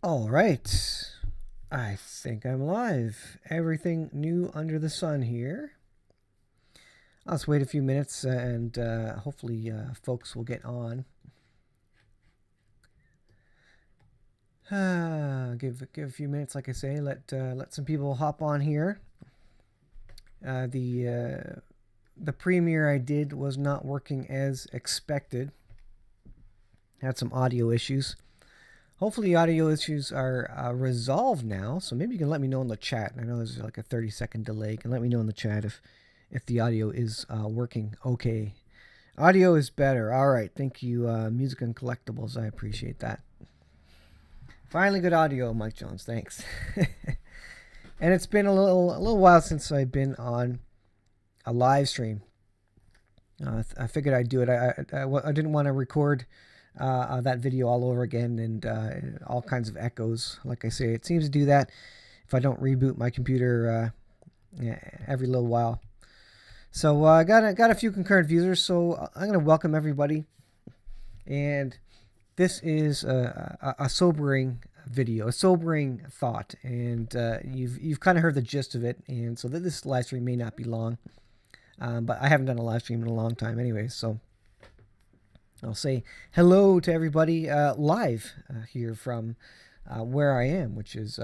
All right. I think I'm live. Everything new under the sun here. Let's wait a few minutes and hopefully folks will get on. Give a few minutes, like I say. Let some people hop on here. The premiere I did was not working as expected. Had some audio issues. Hopefully, the audio issues are resolved now. So maybe you can let me know in the chat. I know there's like a 30-second delay. You can let me know in the chat if the audio is working okay. Audio is better. All right. Thank you, Music and Collectibles. I appreciate that. Finally, good audio, Mike Jones. Thanks. And it's been a little while since I've been on a live stream. I figured I'd do it. I didn't want to record that video all over again and all kinds of echoes. Like I say, it seems to do that if I don't reboot my computer every little while. So I got a few concurrent viewers, so I'm going to welcome everybody. And this is a sobering video, a sobering thought, and you've kind of heard the gist of it. And so this live stream may not be long, but I haven't done a live stream in a long time anyway, so I'll say hello to everybody live here from where I am, which is,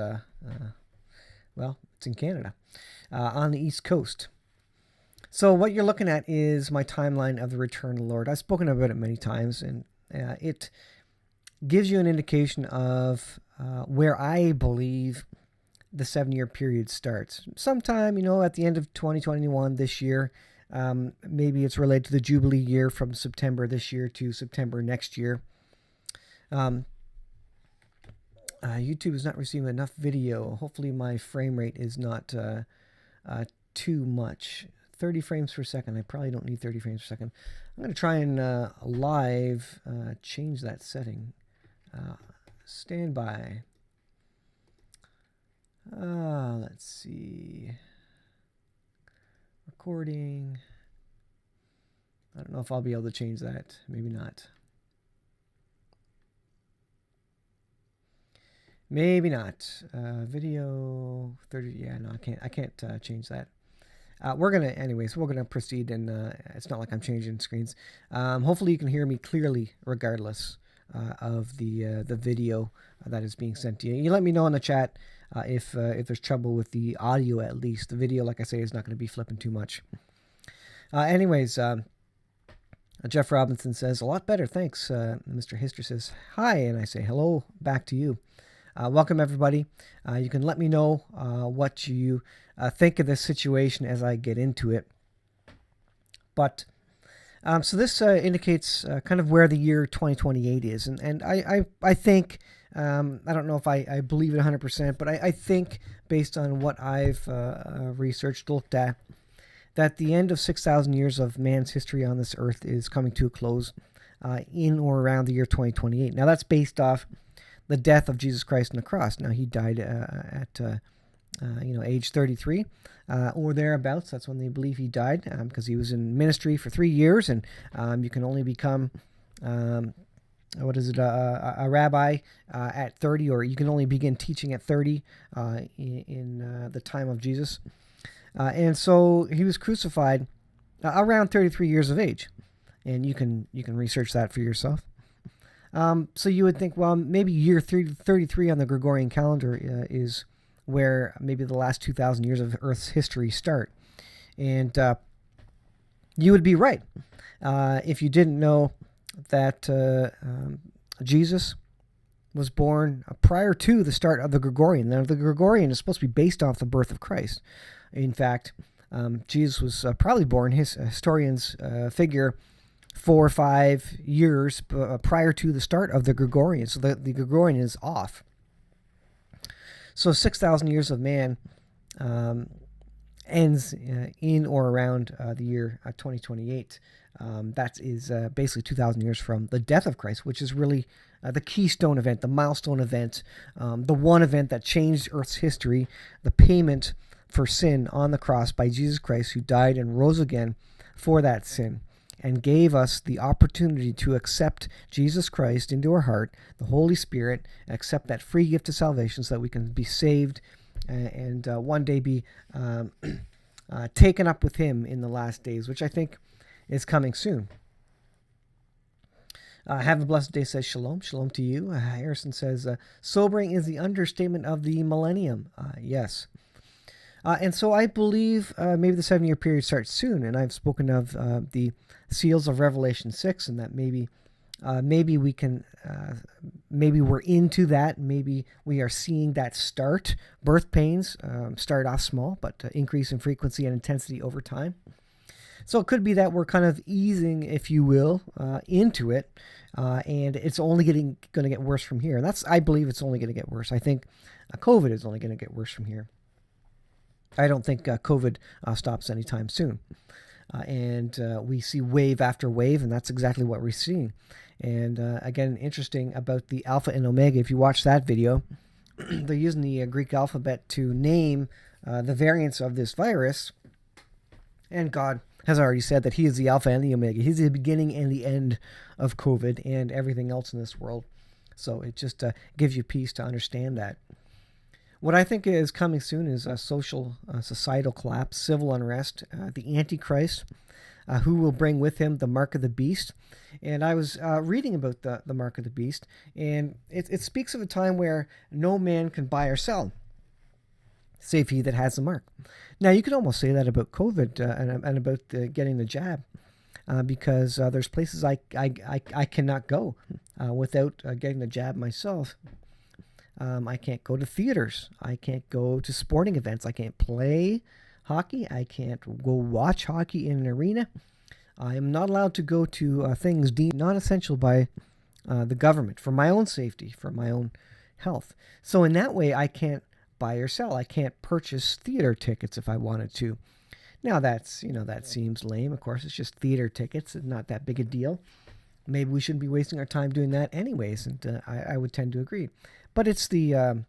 it's in Canada, on the East Coast. So what you're looking at is my timeline of the return of the Lord. I've spoken about it many times, and it gives you an indication of where I believe the 7-year period starts. Sometime, at the end of 2021 this year. Maybe it's related to the Jubilee year from September this year to September next year. YouTube is not receiving enough video. Hopefully my frame rate is not too much. 30 frames per second. I probably don't need 30 frames per second. I'm going to try and live change that setting. Stand by. Let's see. Recording. I don't know if I'll be able to change that. Maybe not. Maybe not. Video 30. Yeah, no, I can't change that. We're gonna proceed, and it's not like I'm changing screens. Hopefully you can hear me clearly, regardless of the video that is being sent to you. You let me know in the chat if there's trouble with the audio. At least the video, like I say, is not going to be flipping too much. Jeff Robinson says, a lot better, thanks. Mr. Hister says, hi, and I say hello back to you. Welcome, everybody. You can let me know what you think of this situation as I get into it. But so this indicates kind of where the year 2028 is. And I think, I don't know if I believe it 100%, but I think based on what I've researched, looked at, that the end of 6,000 years of man's history on this earth is coming to a close in or around the year 2028. Now, that's based off the death of Jesus Christ on the cross. Now, he died at age 33 or thereabouts. That's when they believe he died, because he was in ministry for 3 years, and you can only become a rabbi at 30, or you can only begin teaching at 30 in the time of Jesus. And so he was crucified around 33 years of age, and you can research that for yourself. So you would think, well, maybe year 33 on the Gregorian calendar is where maybe the last 2,000 years of Earth's history start. And you would be right if you didn't know that Jesus was born prior to the start of the Gregorian. Now, the Gregorian is supposed to be based off the birth of Christ. In fact, Jesus was probably born, his historians figure, 4 or 5 years prior to the start of the Gregorian. So the Gregorian is off. So 6,000 years of man ends in or around the year 2028. That is basically 2,000 years from the death of Christ, which is really the keystone event, the milestone event, the one event that changed Earth's history, the payment for sin on the cross by Jesus Christ, who died and rose again for that sin. and gave us the opportunity to accept Jesus Christ into our heart, the Holy Spirit, accept that free gift of salvation so that we can be saved and one day be taken up with him in the last days, which I think is coming soon. Have a blessed day, says Shalom. Shalom to you. Harrison says, sobering is the understatement of the millennium. Yes. And so I believe maybe the 7-year period starts soon, and I've spoken of the seals of Revelation 6, and that maybe we can, maybe we're into that, maybe we are seeing that start. Birth pains start off small, but increase in frequency and intensity over time. So it could be that we're kind of easing, if you will, into it, and it's only going to get worse from here. And I believe it's only going to get worse. I think COVID is only going to get worse from here. I don't think COVID stops anytime soon. And we see wave after wave, and that's exactly what we're seeing. And again, interesting about the Alpha and Omega. If you watch that video, they're using the Greek alphabet to name the variants of this virus. And God has already said that he is the Alpha and the Omega. He's the beginning and the end of COVID and everything else in this world. So it just gives you peace to understand that. What I think is coming soon is a societal collapse, civil unrest, the Antichrist, who will bring with him the mark of the beast. And I was reading about the mark of the beast, and it speaks of a time where no man can buy or sell, save he that has the mark. Now, you could almost say that about COVID and about getting the jab, because there's places I cannot go without getting the jab myself. I can't go to theaters. I can't go to sporting events. I can't play hockey. I can't go watch hockey in an arena. I am not allowed to go to things deemed non-essential by the government for my own safety, for my own health. So in that way, I can't buy or sell. I can't purchase theater tickets if I wanted to. Now that seems lame. Of course, it's just theater tickets. It's not that big a deal. Maybe we shouldn't be wasting our time doing that anyways, and I would tend to agree. But it's the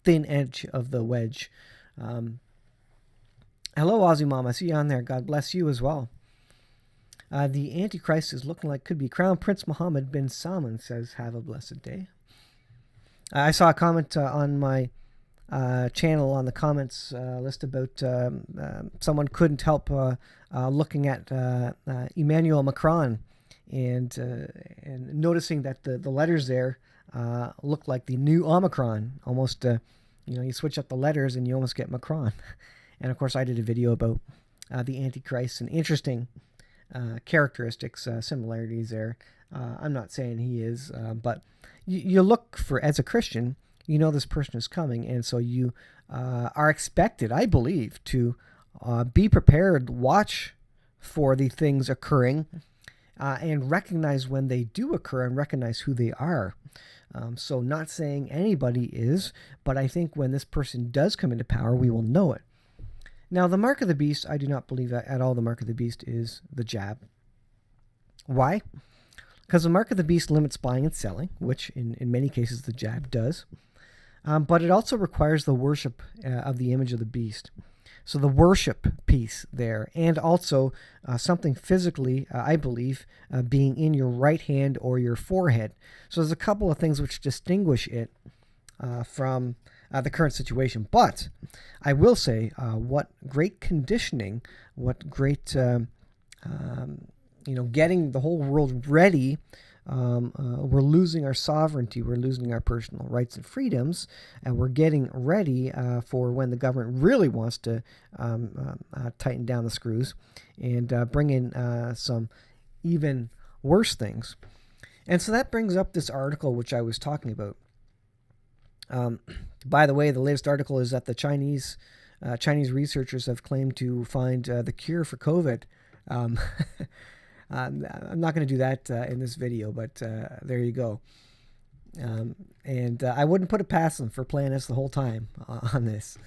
thin edge of the wedge. Hello, Aussie Mom. I see you on there. God bless you as well. The Antichrist is looking like could be Crown Prince Mohammed bin Salman, says, have a blessed day. I saw a comment on my channel on the comments list about someone couldn't help looking at Emmanuel Macron and noticing that the letters there look like the new Omicron. Almost, you switch up the letters and you almost get Macron. And of course, I did a video about the Antichrist and interesting characteristics, similarities there. I'm not saying he is, but you look for, as a Christian, this person is coming, and so you are expected, I believe, to be prepared, watch for the things occurring, and recognize when they do occur and recognize who they are. So not saying anybody is, but I think when this person does come into power, we will know it. Now, the mark of the beast, I do not believe that at all the mark of the beast is the jab. Why? Because the mark of the beast limits buying and selling, which in many cases the jab does. But it also requires the worship of the image of the beast. So the worship piece there, and also something physically, I believe, being in your right hand or your forehead. So there's a couple of things which distinguish it from the current situation. But I will say, what great conditioning, what great, getting the whole world ready. We're losing our sovereignty, we're losing our personal rights and freedoms, and we're getting ready for when the government really wants to tighten down the screws and bring in some even worse things. And so that brings up this article which I was talking about. By the way, the latest article is that the Chinese researchers have claimed to find the cure for COVID. I'm not going to do that in this video, but there you go. And I wouldn't put it past them for playing us the whole time on this.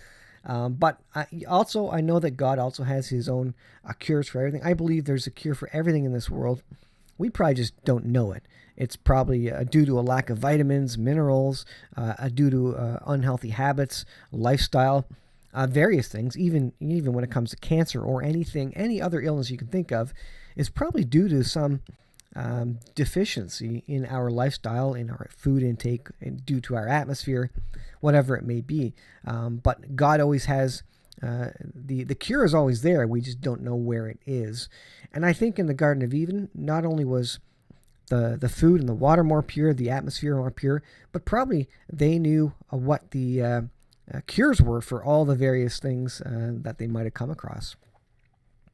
But I know that God also has his own cures for everything. I believe there's a cure for everything in this world. We probably just don't know it. It's probably due to a lack of vitamins, minerals, due to unhealthy habits, lifestyle, various things, even when it comes to cancer or any other illness you can think of. is probably due to some deficiency in our lifestyle, in our food intake, and due to our atmosphere, whatever it may be. But God always has the cure is always there. We just don't know where it is. And I think in the Garden of Eden, not only was the food and the water more pure, the atmosphere more pure, but probably they knew what the cures were for all the various things that they might have come across.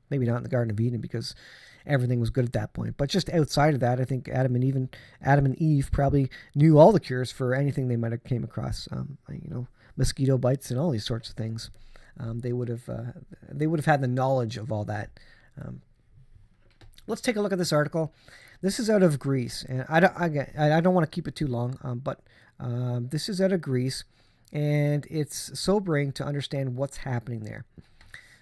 Maybe not in the Garden of Eden because everything was good at that point. But just outside of that, I think Adam and Eve probably knew all the cures for anything they might have came across. Mosquito bites and all these sorts of things. They would have had the knowledge of all that. Let's take a look at this article. This is out of Greece, and I don't want to keep it too long, but this is out of Greece, and it's sobering to understand what's happening there.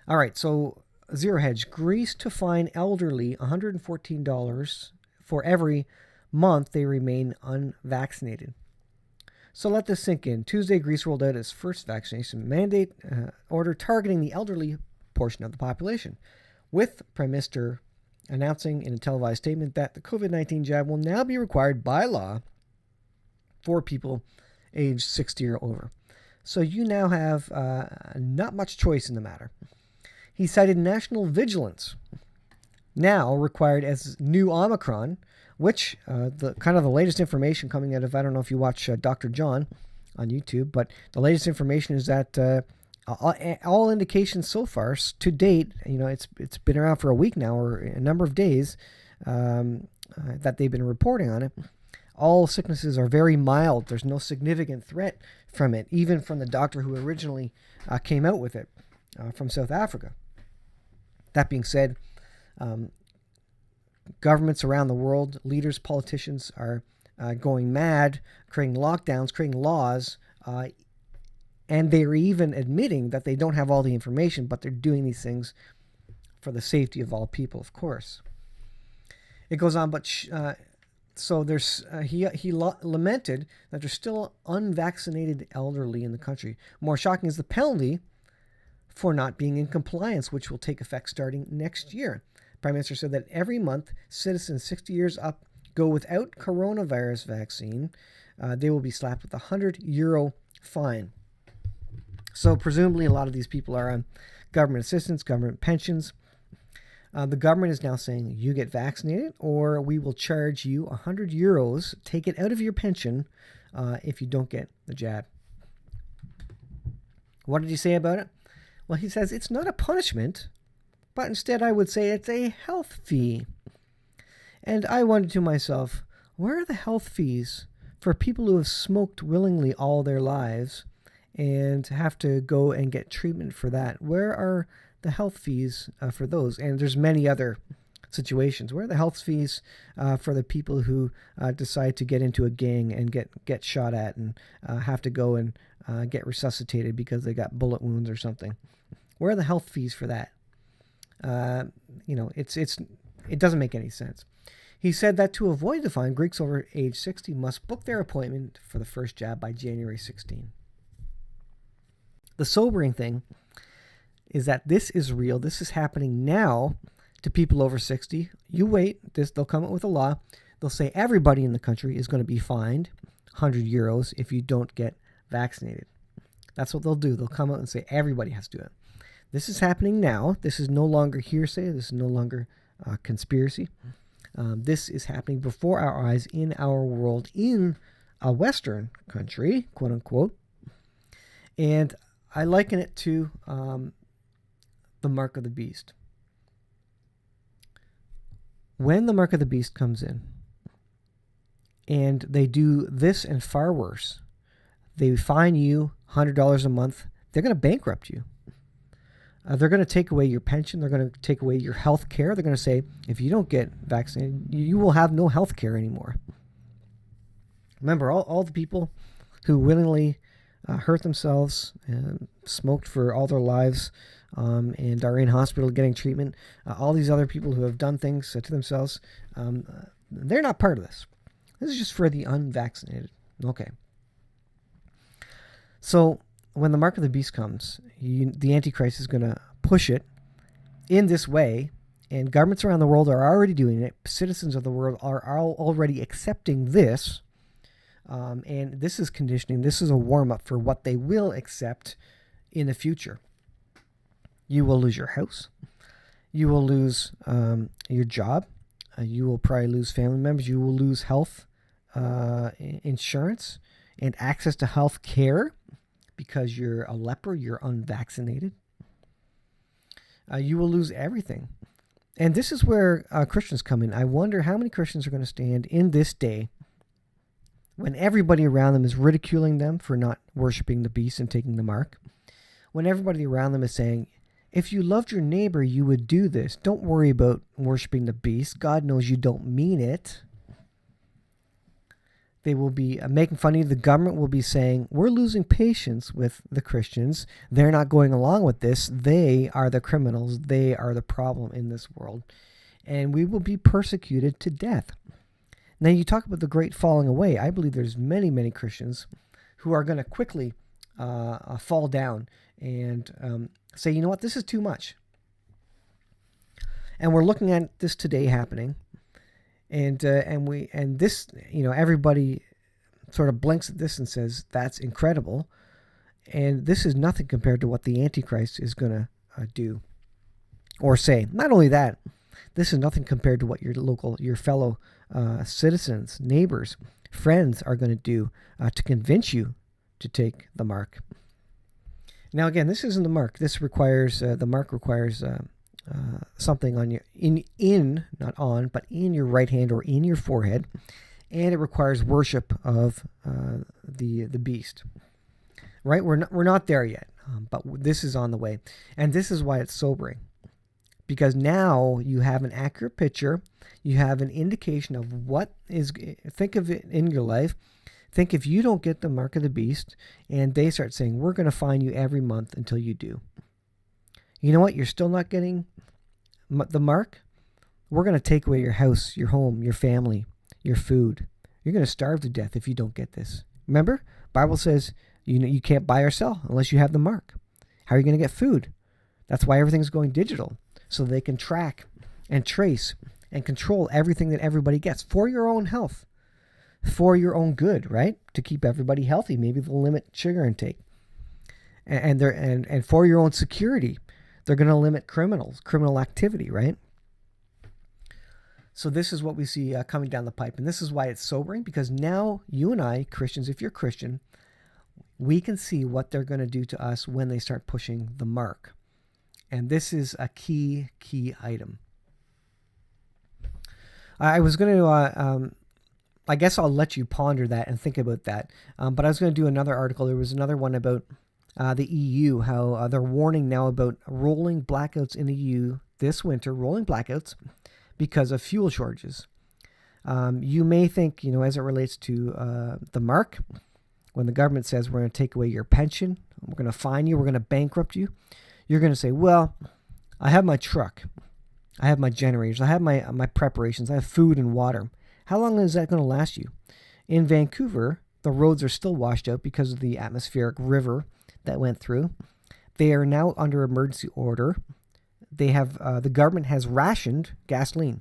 All right, so Zero Hedge, Greece to fine elderly $114 for every month they remain unvaccinated. So let this sink in. Tuesday, Greece rolled out its first vaccination mandate order targeting the elderly portion of the population, with Prime Minister announcing in a televised statement that the COVID-19 jab will now be required by law for people aged 60 or over. So you now have not much choice in the matter. He cited national vigilance, now required as new Omicron, which the latest information coming out of, I don't know if you watch Dr. John on YouTube, but the latest information is that all indications so far to date, it's been around for a week now or a number of days that they've been reporting on it. All sicknesses are very mild. There's no significant threat from it, even from the doctor who originally came out with it from South Africa. That being said, governments around the world, leaders, politicians are going mad, creating lockdowns, creating laws, and they're even admitting that they don't have all the information, but they're doing these things for the safety of all people, of course. It goes on, but so there's he lamented that there's still unvaccinated elderly in the country. More shocking is the penalty for not being in compliance, which will take effect starting next year. Prime Minister said that every month citizens 60 years up go without coronavirus vaccine, they will be slapped with a €100 fine. So presumably a lot of these people are on government assistance, government pensions. The government is now saying you get vaccinated or we will charge you €100, take it out of your pension if you don't get the jab. What did he say about it? Well, he says it's not a punishment, but instead I would say it's a health fee. And I wondered to myself, where are the health fees for people who have smoked willingly all their lives and have to go and get treatment for that? Where are the health fees for those? And there's many other situations. Where are the health fees for the people who decide to get into a gang and get shot at and have to go and get resuscitated because they got bullet wounds or something? Where are the health fees for that? It doesn't make any sense. He said that to avoid the fine, Greeks over age 60 must book their appointment for the first jab by January 16. The sobering thing is that this is real. This is happening now to people over 60. You wait. They'll come up with a law. They'll say everybody in the country is going to be fined €100 if you don't get vaccinated. That's what they'll do. They'll come out and say everybody has to do it. This is happening now. This is no longer hearsay. This is no longer conspiracy. This is happening before our eyes in our world, in a Western country, quote unquote. And I liken it to the mark of the beast. When the mark of the beast comes in and they do this and far worse, they fine you $100 a month, they're going to bankrupt you. They're going to take away your pension. They're going to take away your health care. They're going to say, if you don't get vaccinated, you will have no health care anymore. Remember, all the people who willingly hurt themselves and smoked for all their lives and are in hospital getting treatment, all these other people who have done things to themselves, they're not part of this. This is just for the unvaccinated. Okay. So when the mark of the beast comes, the Antichrist is going to push it in this way, and governments around the world are already doing it. Citizens of the world are already accepting this. And this is conditioning. This is a warm-up for what they will accept in the future. You will lose your house. You will lose your job. You will probably lose family members. You will lose health insurance and access to health care because you're a leper, you're unvaccinated. You will lose everything. And this is where Christians come in. I wonder how many Christians are going to stand in this day when everybody around them is ridiculing them for not worshiping the beast and taking the mark. When everybody around them is saying, if you loved your neighbor, you would do this. Don't worry about worshiping the beast. God knows you don't mean it. They will be making fun of you. The government will be saying, we're losing patience with the Christians. They're not going along with this. They are the criminals. They are the problem in this world. And we will be persecuted to death. Now, you talk about the great falling away. I believe there's many, many Christians who are going to quickly fall down and say, you know what, this is too much. And we're looking at this today happening. And this, everybody sort of blinks at this and says, that's incredible. And this is nothing compared to what the Antichrist is going to do or say. Not only that, this is nothing compared to what your fellow citizens, neighbors, friends are going to do to convince you to take the mark. Now, again, this isn't the mark. This requires, the mark requires something on your, not on, but in your right hand or in your forehead. And it requires worship of the beast. Right? We're not there yet, but this is on the way. And this is why it's sobering. Because now you have an accurate picture. You have an indication of what is, think of it in your life. Think if you don't get the mark of the beast and they start saying, we're going to fine you every month until you do. You know what? You're still not getting the mark. We're going to take away your house, your home, your family, your food. You're going to starve to death if you don't get this. Remember, Bible says you can't buy or sell unless you have the mark. How are you going to get food? That's why everything's going digital, so they can track and trace and control everything that everybody gets for your own health, for your own good, right? To keep everybody healthy. Maybe they'll limit sugar intake. And for your own security, they're going to limit criminal activity, right? So this is what we see coming down the pipe. And this is why it's sobering, because now you and I, Christians, if you're Christian, we can see what they're going to do to us when they start pushing the mark. And this is a key item. I was going to, I guess I'll let you ponder that and think about that. But I was going to do another article. There was another one about the EU, how they're warning now about rolling blackouts in the EU this winter, rolling blackouts because of fuel shortages. You may think, as it relates to the mark, when the government says we're going to take away your pension, we're going to fine you, we're going to bankrupt you, you're going to say, well, I have my truck, I have my generators, I have my preparations, I have food and water. How long is that going to last you? In Vancouver, the roads are still washed out because of the atmospheric river that went through. They are now under emergency order. They have the government has rationed gasoline.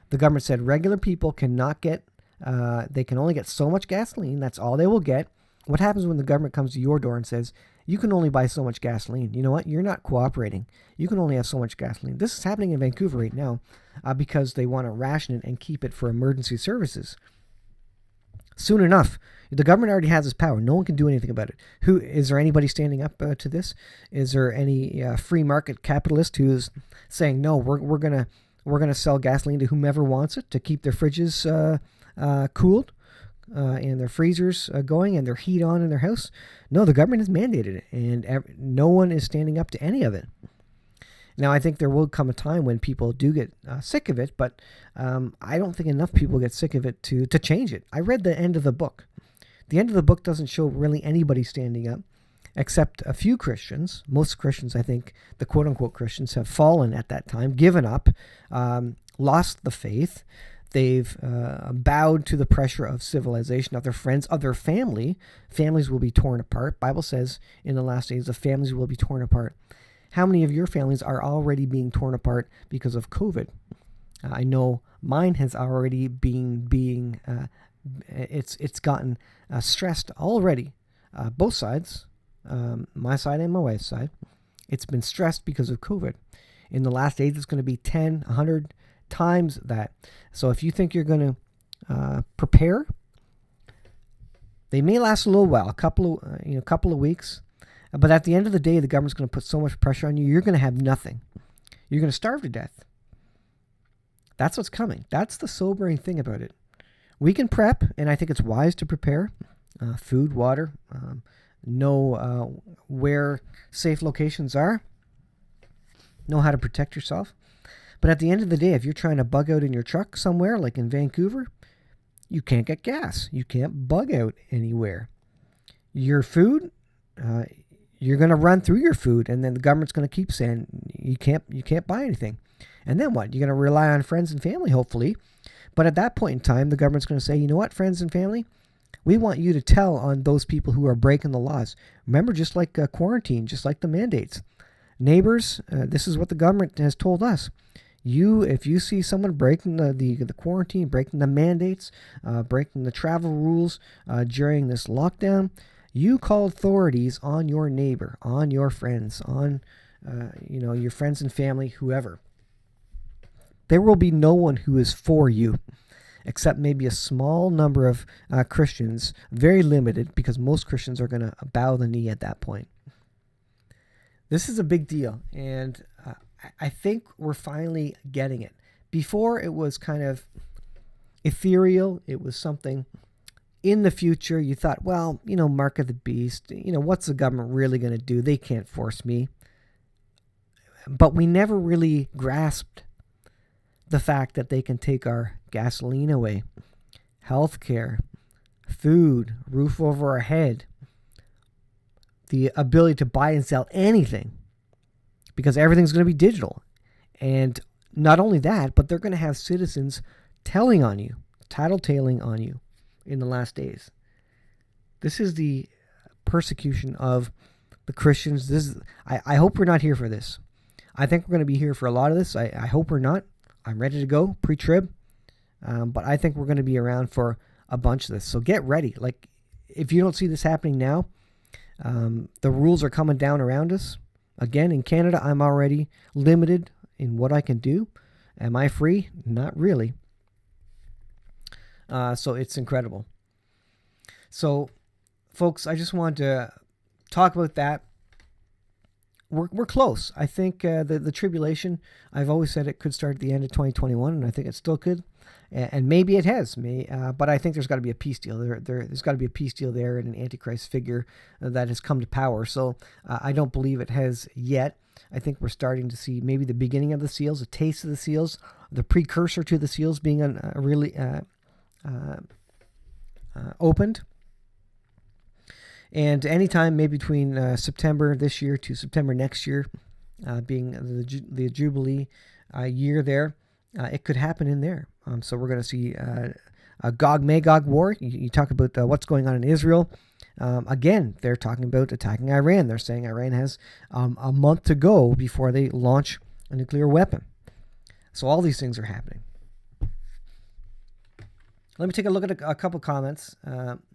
The government said regular people cannot get, they can only get so much gasoline. That's all they will get. What happens when the government comes to your door and says, you can only buy so much gasoline? You know what? You're not cooperating. You can only have so much gasoline. This is happening in Vancouver right now because they want to ration it and keep it for emergency services. Soon enough, the government already has this power. No one can do anything about it. Is there anybody standing up to this? Is there any free market capitalist who's saying, no, we're gonna sell gasoline to whomever wants it to keep their fridges cooled and their freezers going and their heat on in their house? No, the government has mandated it, and no one is standing up to any of it. Now, I think there will come a time when people do get sick of it, but I don't think enough people get sick of it to change it. I read the end of the book. The end of the book doesn't show really anybody standing up, except a few Christians. Most Christians, I think, the quote-unquote Christians, have fallen at that time, given up, lost the faith. They've bowed to the pressure of civilization, of their friends, of their family. Families will be torn apart. Bible says in the last days, the families will be torn apart. How many of your families are already being torn apart because of COVID? I know mine has already it's gotten stressed already. Both sides, my side and my wife's side, it's been stressed because of COVID. In the last days, it's going to be 10, 100 times that. So if you think you're going to prepare, they may last a little while, a couple of weeks. But at the end of the day, the government's going to put so much pressure on you, you're going to have nothing. You're going to starve to death. That's what's coming. That's the sobering thing about it. We can prep, and I think it's wise to prepare. Food, water, know where safe locations are, know how to protect yourself. But at the end of the day, if you're trying to bug out in your truck somewhere, like in Vancouver, you can't get gas. You can't bug out anywhere. Your food, you're going to run through your food, and then the government's going to keep saying you can't buy anything. And then what? You're going to rely on friends and family, hopefully. But at that point in time, the government's going to say, you know what, friends and family? We want you to tell on those people who are breaking the laws. Remember, just like quarantine, just like the mandates. Neighbors, this is what the government has told us. If you see someone breaking the quarantine, breaking the mandates, breaking the travel rules during this lockdown, you call authorities on your neighbor, on your friends, on your friends and family, whoever. There will be no one who is for you, except maybe a small number of Christians, very limited, because most Christians are going to bow the knee at that point. This is a big deal, and I think we're finally getting it. Before, it was kind of ethereal. It was something in the future. You thought, well, mark of the beast. What's the government really going to do? They can't force me. But we never really grasped the fact that they can take our gasoline away, healthcare, food, roof over our head, the ability to buy and sell anything, because everything's going to be digital. And not only that, but they're going to have citizens telling on you, tattletaling on you in the last days. This is the persecution of the Christians. I hope we're not here for this. I think we're going to be here for a lot of this. I hope we're not. I'm ready to go, pre-trib. But I think we're going to be around for a bunch of this. So get ready. Like, if you don't see this happening now, the rules are coming down around us. Again, in Canada, I'm already limited in what I can do. Am I free? Not really. So it's incredible. So, folks, I just wanted to talk about that. We're close. I think the tribulation, I've always said it could start at the end of 2021, and I think it still could. And maybe it has. But I think there's got to be a peace deal. There's got to be a peace deal there and an Antichrist figure that has come to power. So I don't believe it has yet. I think we're starting to see maybe the beginning of the seals, a taste of the seals, the precursor to the seals being really opened. And anytime maybe between September this year to September next year, being the Jubilee year there, it could happen in there. So we're going to see a Gog-Magog war. You talk about what's going on in Israel. Again, they're talking about attacking Iran. They're saying Iran has a month to go before they launch a nuclear weapon. So all these things are happening. Let me take a look at a couple comments.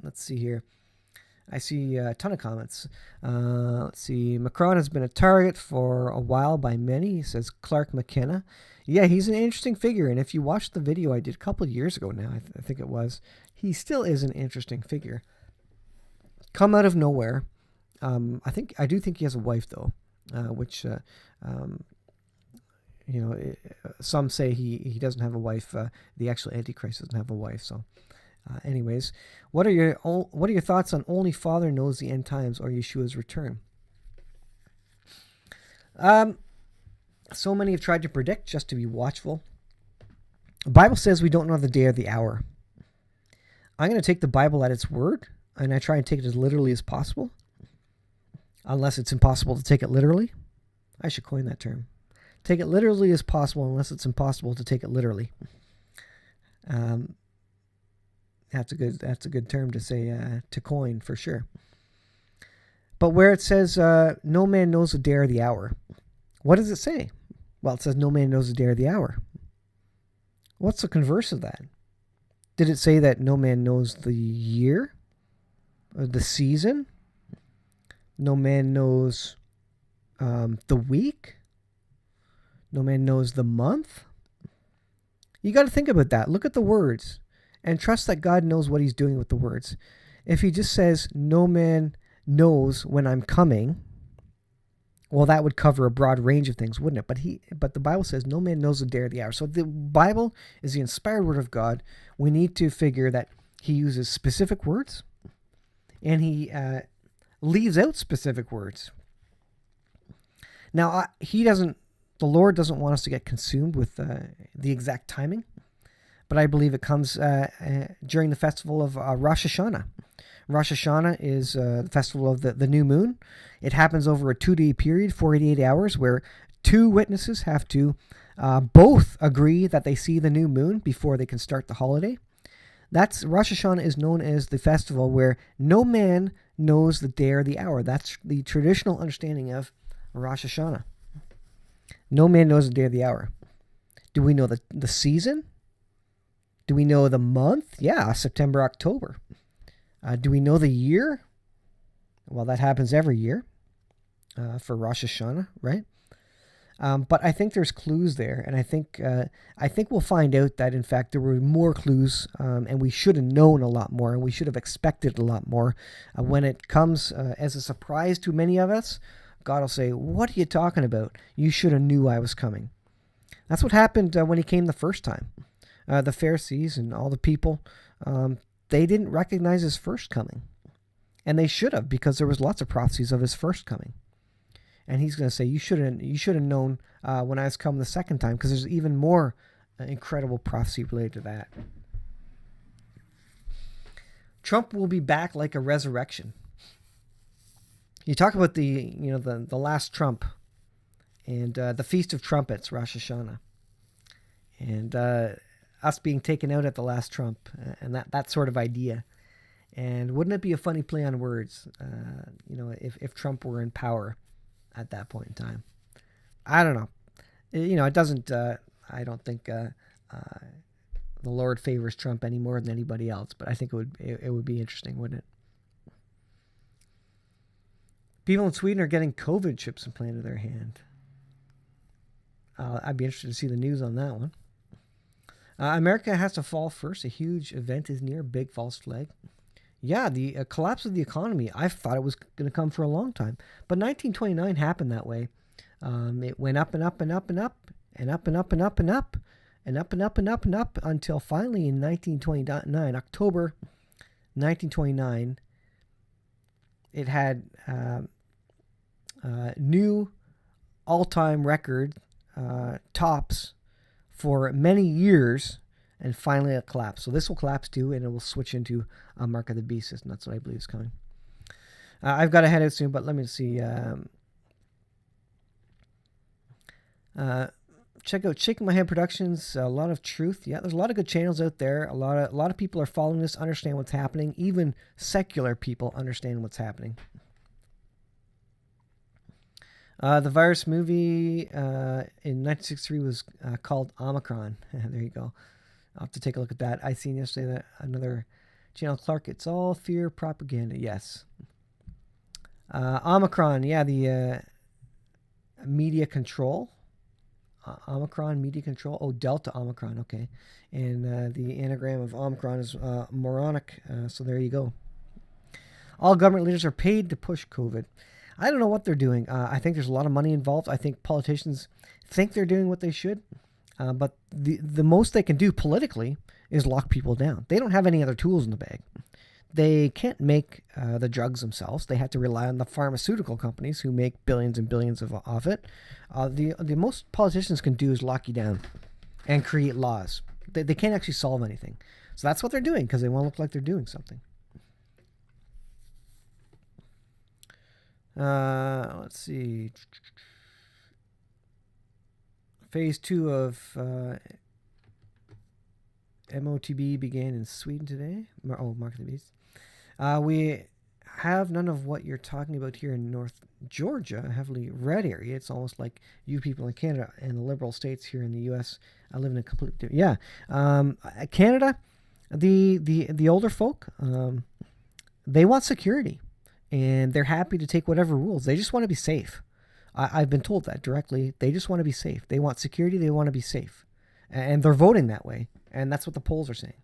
Let's see here. I see a ton of comments. Let's see. Macron has been a target for a while by many, says Clark McKenna. Yeah, he's an interesting figure. And if you watch the video I did a couple of years ago now, I think it was, he still is an interesting figure. Come out of nowhere. I do think he has a wife, though, which, some say he doesn't have a wife. The actual Antichrist doesn't have a wife, so... anyways, what are your thoughts on only Father knows the end times or Yeshua's return? So many have tried to predict just to be watchful. The Bible says we don't know the day or the hour. I'm going to take the Bible at its word, and I try and take it as literally as possible. Unless it's impossible to take it literally. I should coin that term. Take it literally as possible unless it's impossible to take it literally. That's a good term to say, to coin for sure. But where it says, no man knows the day or the hour, What does it say? Well, it says no man knows the day or the hour. What's the converse of that? Did it say that no man knows the year or the season? No man knows the week? No man knows the month? You got to think about that. Look at the words and trust that God knows what he's doing with the words. If he just says, no man knows when I'm coming, well, that would cover a broad range of things, wouldn't it? But the Bible says no man knows the day or the hour. So the Bible is the inspired word of God. We need to figure that he uses specific words and he leaves out specific words. Now, the Lord doesn't want us to get consumed with the exact timing, but I believe it comes during the festival of Rosh Hashanah. Rosh Hashanah is the festival of the new moon. It happens over a 2-day period, 48 hours, where 2 witnesses have to both agree that they see the new moon before they can start the holiday. Rosh Hashanah is known as the festival where no man knows the day or the hour. That's the traditional understanding of Rosh Hashanah. No man knows the day or the hour. Do we know the season? Do we know the month? Yeah, September, October. Do we know the year? Well, that happens every year for Rosh Hashanah, right? But I think there's clues there, and I think we'll find out that in fact there were more clues, and we should have known a lot more, and we should have expected a lot more. When it comes as a surprise to many of us, God will say, "What are you talking about? You should have knew I was coming." That's what happened when he came the first time. The Pharisees and all the people, they didn't recognize his first coming, and they should have, because there was lots of prophecies of his first coming. And he's going to say, you should have known when I was coming the second time, because there's even more incredible prophecy related to that. Trump will be back like a resurrection. You talk about the last Trump and the Feast of Trumpets, Rosh Hashanah, and us being taken out at the last Trump, and that sort of idea. And wouldn't it be a funny play on words, if Trump were in power at that point in time? I don't know. It doesn't. I don't think the Lord favors Trump any more than anybody else. But I think it would be interesting, wouldn't it? People in Sweden are getting COVID chips implanted in their hand. I'd be interested to see the news on that one. America has to fall first. A huge event is near. Big false flag. Yeah, the collapse of the economy. I thought it was going to come for a long time. But 1929 happened that way. It went up and up and up and up and up and up and up and up and up and up and up and up until finally in 1929, October 1929, it had new all-time record tops for many years, and finally it collapsed. So this will collapse too, and it will switch into a mark of the beast, and that's what I believe is coming. I've got to head out soon, but let me see. Check out Shaking My Head Productions. A lot of truth. Yeah, there's a lot of good channels out there. A lot of people are following this, understand what's happening. Even secular people understand what's happening. The virus movie in 1963 was called Omicron. There you go. I'll have to take a look at that. I seen yesterday that another channel, Clark, it's all fear propaganda. Yes. Omicron, yeah, the media control. Omicron, media control. Oh, Delta Omicron, okay. And the anagram of Omicron is moronic. So there you go. All government leaders are paid to push COVID. I don't know what they're doing. I think there's a lot of money involved. I think politicians think they're doing what they should. But the most they can do politically is lock people down. They don't have any other tools in the bag. They can't make the drugs themselves. They have to rely on the pharmaceutical companies who make billions and billions of it. The most politicians can do is lock you down and create laws. They can't actually solve anything. So that's what they're doing because they want to look like they're doing something. Let's see. Phase 2 of MOTB began in Sweden today. Mark of the Beast. have none of what you're talking about here in North Georgia, a heavily red area. It's almost like you people in Canada and the liberal states here in the U.S. I live in a completely different. Yeah, Canada, the older folk, they want security, and they're happy to take whatever rules. They just want to be safe. I've been told that directly. They just want to be safe. They want security. They want to be safe, and they're voting that way. And that's what the polls are saying.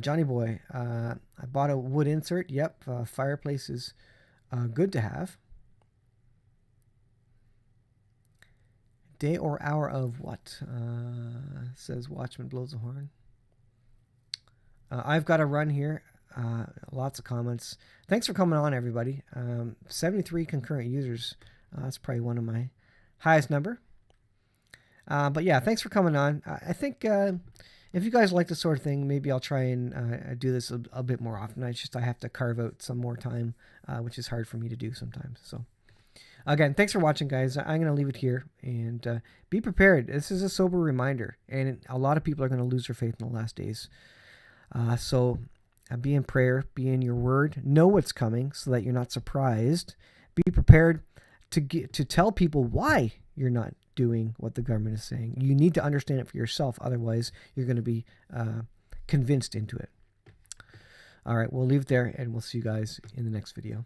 Johnny Boy, I bought a wood insert. Yep, fireplace is good to have. Day or hour of what? Says Watchman blows a horn. I've got a run here. Lots of comments. Thanks for coming on, everybody. 73 concurrent users. That's probably one of my highest number. But yeah, thanks for coming on. I think if you guys like this sort of thing, maybe I'll try and do this a bit more often. I have to carve out some more time, which is hard for me to do sometimes. So again, thanks for watching, guys. I'm going to leave it here, and be prepared. This is a sober reminder, and a lot of people are going to lose their faith in the last days. So be in prayer, be in your word, know what's coming so that you're not surprised. Be prepared to tell people why you're not doing what the government is saying. You need to understand it for yourself. Otherwise, you're going to be convinced into it. All right, we'll leave it there, and we'll see you guys in the next video.